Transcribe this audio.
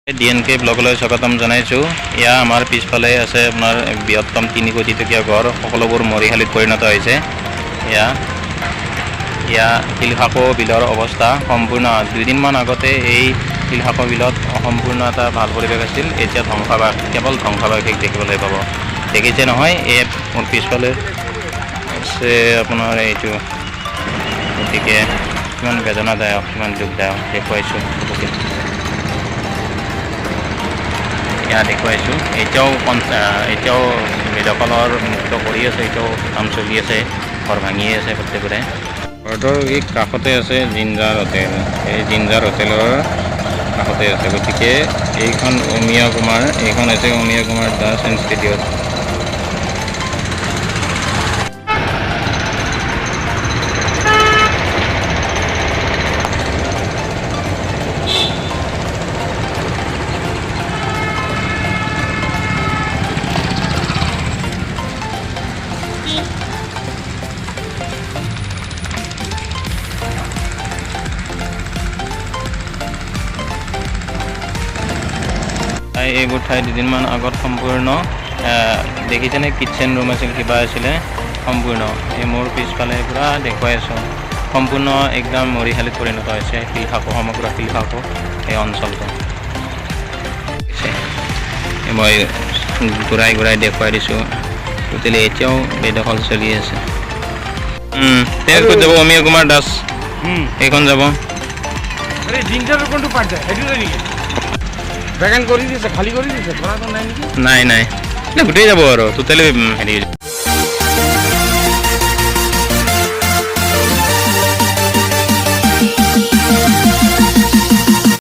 ডিএনকে ব্লগলৈ স্বাগতম জনাইছোঁ। এয়া আমাৰ পিছফালে আছে আপোনাৰ বৃহত্তম 3 কোটি টকীয়া ঘৰ, সকলোবোৰ মৰিশালীত পৰিণত হৈছে। এয়া শিলশাকো বিলৰ অৱস্থা সম্পূৰ্ণ। 2 দিনমান আগতে এই শিলশাকো বিলত সম্পূৰ্ণ এটা ভাল পৰিৱেশ আছিল, এতিয়া ধ্বংসাৱশেষ, কেৱল ধ্বংসাৱশেষ দেখিবলৈ পাব। দেখিছে নহয়, এই মোৰ পিছফালে আছে আপোনাৰ এইটো। গতিকে কিমান বেদনাদায়ক, কিমান দুখদায়ক দেখুৱাইছোঁ চবকে। দেখুৱাইছোঁ এতিয়াও মৃতকলৰ মুক্ত কৰি আছে, এতিয়াও কাম চলি আছে, ঘৰ ভাঙি আছে প্ৰত্যেকৰে। ঘৰটোৰ এই কাষতে আছে জিঞ্জাৰ হোটেল, এই জিঞ্জাৰ হোটেলৰ কাষতে আছে। গতিকে এইখন অমিয়া কুমাৰ, এইখন হৈছে অমিয়া কুমাৰ দাস ইনষ্টিটিউট। এইবোৰ ঠাই 2 দিনমান আগত সম্পূৰ্ণ দেখিছেনে, কিটচেন ৰুম আছিল, কিবা আছিলে, সম্পূৰ্ণ এই মোৰ পিছফালে পূৰা দেখুৱাই আছোঁ, সম্পূৰ্ণ একদম মৰিশালীত পৰিণত হৈছে শিলশাকো, সমগ্ৰ শিলশাকো এই অঞ্চলটো। মই ঘূৰাই ঘূৰাই দেখুৱাই দিছোঁ। টোটেলি এতিয়াও বেদখল চলি আছে। ক'ত যাব? অমিয়া কুমাৰ দাস এইখন যাব। ভেকেন্ট কৰি দিছে, খালী কৰি দিছে, নাই নেকি? নাই গোটেই যাব আৰু টোটেলি হেৰি